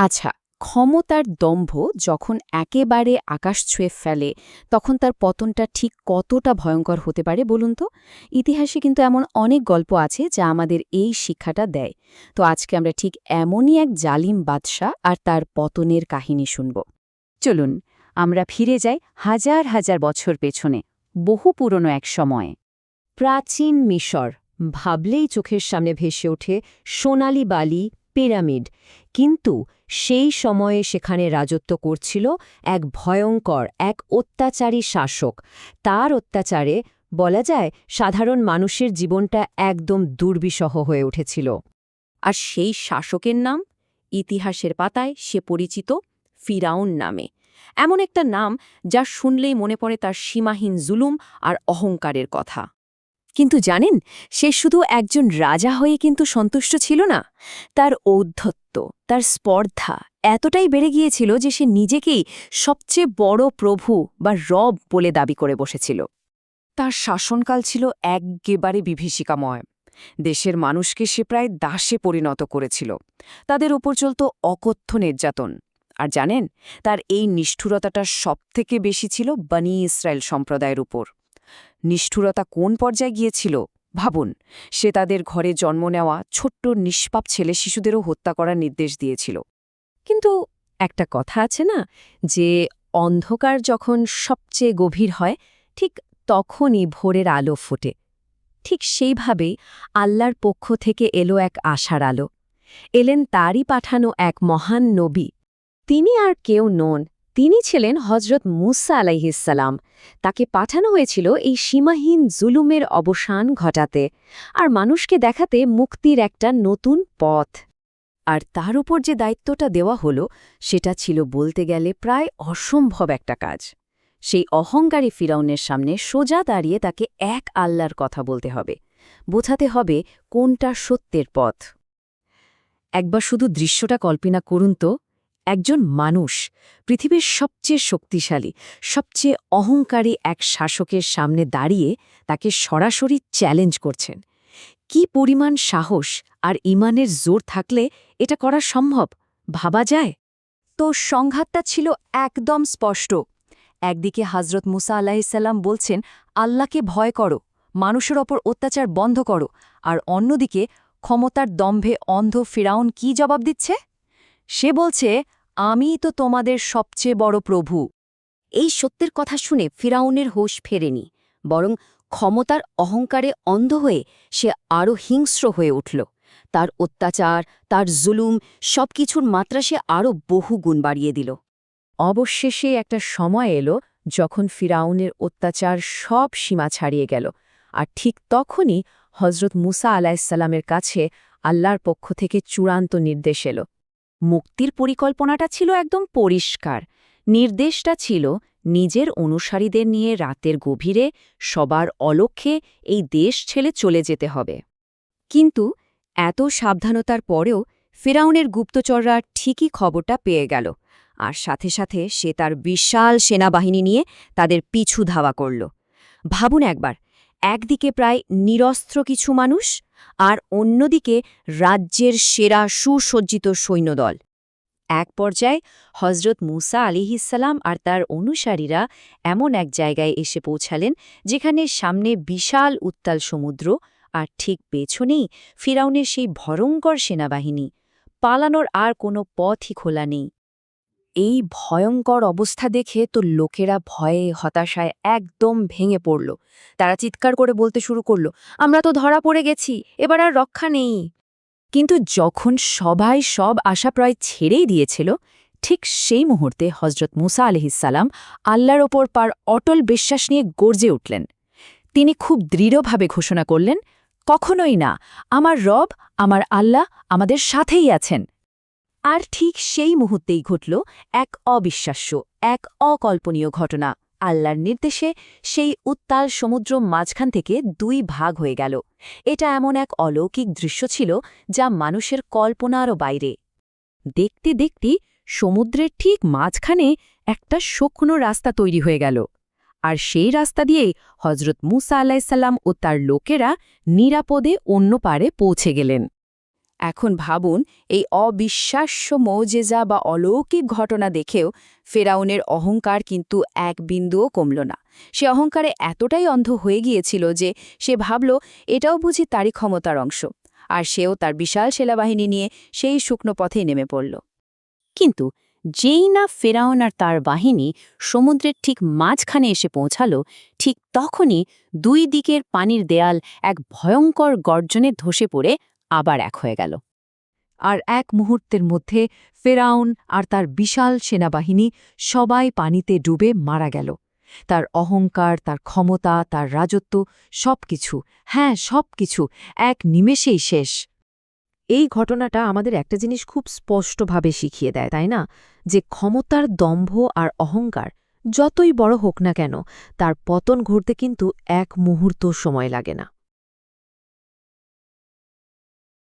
আচ্ছা, ক্ষমতার দম্ভ যখন একেবারে আকাশ ছুঁয়ে ফেলে, তখন তার পতনটা ঠিক কতটা ভয়ঙ্কর হতে পারে বলুন তো? ইতিহাসে কিন্তু এমন অনেক গল্প আছে যা আমাদের এই শিক্ষাটা দেয়। তো আজকে আমরা ঠিক এমনই এক জালিম বাদশা আর তার পতনের কাহিনী শুনব। চলুন আমরা ফিরে যাই হাজার হাজার বছর পেছনে, বহু পুরনো এক সময়ে। প্রাচীন মিশর, ভাবলেই চোখের সামনে ভেসে ওঠে সোনালি বালি, পিরামিড। কিন্তু সেই সময়ে সেখানে রাজত্ব করছিল এক ভয়ঙ্কর, এক অত্যাচারী শাসক। তার অত্যাচারে বলা যায় সাধারণ মানুষের জীবনটা একদম দুর্বিষহ হয়ে উঠেছিল। আর সেই শাসকের নাম ইতিহাসের পাতায় সে পরিচিত ফিরাউন নামে। এমন একটা নাম যা শুনলেই মনে পড়ে তার সীমাহীন জুলুম আর অহংকারের কথা। কিন্তু জানেন, সে শুধু একজন রাজা হয়ে কিন্তু সন্তুষ্ট ছিল না। তার ঔদ্ধত্য, তার স্পর্ধা এতটাই বেড়ে গিয়েছিল যে সে নিজেকেই সবচেয়ে বড় প্রভু বা রব বলে দাবি করে বসেছিল। তার শাসনকাল ছিল একেবারে বিভীষিকাময়। দেশের মানুষকে সে প্রায় দাসে পরিণত করেছিল। তাদের ওপর চলত অকথ্য নির্যাতন। আর জানেন, তার এই নিষ্ঠুরতাটা সবথেকে বেশি ছিল বনি ইসরায়েল সম্প্রদায়ের উপর। নিষ্ঠুরতা কোন পর্যায়ে গিয়েছিল ভাবুন। সে তাদের ঘরে জন্ম নেওয়া ছোট্ট নিষ্পাপ ছেলে শিশুদেরও হত্যা করার নির্দেশ দিয়েছিল। কিন্তু একটা কথা আছে না, যে অন্ধকার যখন সবচেয়ে গভীর হয় ঠিক তখনই ভোরের আলো ফোটে। ঠিক সেইভাবেই আল্লাহর পক্ষ থেকে এলো এক আশার আলো। এলেন তারই পাঠানো এক মহান নবী। তিনি আর কেউ নন, তিনি ছিলেন হজরত মুসা আলাইহিসসালাম। তাকে পাঠানো হয়েছিল এই সীমাহীন জুলুমের অবসান ঘটাতে আর মানুষকে দেখাতে মুক্তির একটা নতুন পথ। আর তার উপর যে দায়িত্বটা দেওয়া হলো, সেটা ছিল বলতে গেলে প্রায় অসম্ভব একটা কাজ। সেই অহংকারী ফিরাউনের সামনে সোজা দাঁড়িয়ে তাকে এক আল্লাহর কথা বলতে হবে, বোঝাতে হবে কোনটা সত্যের পথ। একবার শুধু দৃশ্যটা কল্পনা করুন তো, একজন মানুষ পৃথিবীর সবচেয়ে শক্তিশালী, সবচেয়ে অহংকারী এক শাসকের সামনে দাঁড়িয়ে তাকে সরাসরি চ্যালেঞ্জ করছেন। কি পরিমাণ সাহস আর ইমানের জোর থাকলে এটা করা সম্ভব, ভাবা যায়? তো সংঘাতটা ছিল একদম স্পষ্ট। একদিকে হজরত মুসা আলাহিসাল্লাম বলছেন, আল্লাহকে ভয় করো, মানুষের ওপর অত্যাচার বন্ধ করো। আর অন্যদিকে ক্ষমতার দম্ভে অন্ধ ফিরাউন কি জবাব দিচ্ছে? সে বলছে, আমিই তো তোমাদের সবচেয়ে বড় প্রভু। এই সত্যের কথা শুনে ফিরাউনের হোশ ফেরেনি, বরং ক্ষমতার অহংকারে অন্ধ হয়ে সে আরও হিংস্র হয়ে উঠল। তার অত্যাচার, তার জুলুম, সবকিছুর মাত্রা সে আরও বহু গুণ বাড়িয়ে দিল। অবশেষে একটা সময় এলো যখন ফিরাউনের অত্যাচার সব সীমা ছাড়িয়ে গেল। আর ঠিক তখনই হজরত মুসা আলাহিসাল্লামের কাছে আল্লাহর পক্ষ থেকে চূড়ান্ত নির্দেশ এলো। মুক্তির পরিকল্পনাটা ছিল একদম পরিষ্কার। নির্দেশটা ছিল নিজের অনুসারীদের নিয়ে রাতের গভীরে সবার অলক্ষ্যে এই দেশ ছেড়ে চলে যেতে হবে। কিন্তু এত সাবধানতার পরেও ফিরাউনের গুপ্তচররা ঠিকই খবরটা পেয়ে গেল, আর সাথে সাথে সে তার বিশাল সেনাবাহিনী নিয়ে তাদের পিছু ধাওয়া করল। ভাবুন একবার, একদিকে প্রায় নিরস্ত্র কিছু মানুষ, আর অন্যদিকে রাজ্যের সেরা সুসজ্জিত সৈন্যদল। এক পর্যায়ে হজরত মুসা আলিহিসাল্লাম আর তার অনুসারীরা এমন এক জায়গায় এসে পৌঁছালেন যেখানে সামনে বিশাল উত্তাল সমুদ্র, আর ঠিক পেছনেই ফিরাউনের সেই ভয়ঙ্কর সেনাবাহিনী। পালানোর আর কোনো পথই খোলা নেই। এই ভয়ঙ্কর অবস্থা দেখে তো লোকেরা ভয়ে হতাশায় একদম ভেঙে পড়ল। তারা চিৎকার করে বলতে শুরু করল, আমরা তো ধরা পড়ে গেছি, এবার আর রক্ষা নেই। কিন্তু যখন সবাই সব আশা প্রায় ছেড়েই দিয়েছিল, ঠিক সেই মুহূর্তে হজরত মুসা আলহিসাল্লাম আল্লাহর ওপর পার অটল বিশ্বাস নিয়ে গর্জে উঠলেন। তিনি খুব দৃঢ়ভাবে ঘোষণা করলেন, কখনোই না, আমার রব, আমার আল্লাহ আমাদের সাথেই আছেন। আর ঠিক সেই মুহূর্তেই ঘটল এক অবিশ্বাস্য, এক অকল্পনীয় ঘটনা। আল্লাহর নির্দেশে সেই উত্তাল সমুদ্র মাঝখান থেকে দুই ভাগ হয়ে গেল। এটা এমন এক অলৌকিক দৃশ্য ছিল যা মানুষের কল্পনারও বাইরে। দেখতে দেখতে সমুদ্রের ঠিক মাঝখানে একটা শুকনো রাস্তা তৈরি হয়ে গেল, আর সেই রাস্তা দিয়েই হজরত মুসা আলাইসাল্লাম ও তার লোকেরা নিরাপদে অন্য পারে পৌঁছে গেলেন। এখন ভাবুন, এই অবিশ্বাস্য মৌজেজা বা অলৌকিক ঘটনা দেখেও ফেরাউনের অহংকার কিন্তু এক বিন্দুও কমল না। সে অহংকারে এতটাই অন্ধ হয়ে গিয়েছিল যে সে ভাবল এটাও বুঝি তারই ক্ষমতার অংশ, আর সেও তার বিশাল সেনাবাহিনী নিয়ে সেই শুকনো পথেই নেমে পড়ল। কিন্তু যেই না ফেরাউন আর তার বাহিনী সমুদ্রের ঠিক মাঝখানে এসে পৌঁছাল, ঠিক তখনই দুই দিকের পানির দেয়াল এক ভয়ঙ্কর গর্জনে ধসে পড়ে আবার এক হয়ে গেল। আর এক মুহূর্তের মধ্যে ফেরাউন আর তার বিশাল সেনাবাহিনী সবাই পানিতে ডুবে মারা গেল। তার অহংকার, তার ক্ষমতা, তার রাজত্ব, সবকিছু, হ্যাঁ সবকিছু এক নিমেষেই শেষ। এই ঘটনাটা আমাদের একটা জিনিস খুব স্পষ্টভাবে শিখিয়ে দেয়, তাই না? যে ক্ষমতার দম্ভ আর অহংকার যতই বড় হোক না কেন, তার পতন ঘটতে কিন্তু এক মুহূর্ত সময় লাগে না।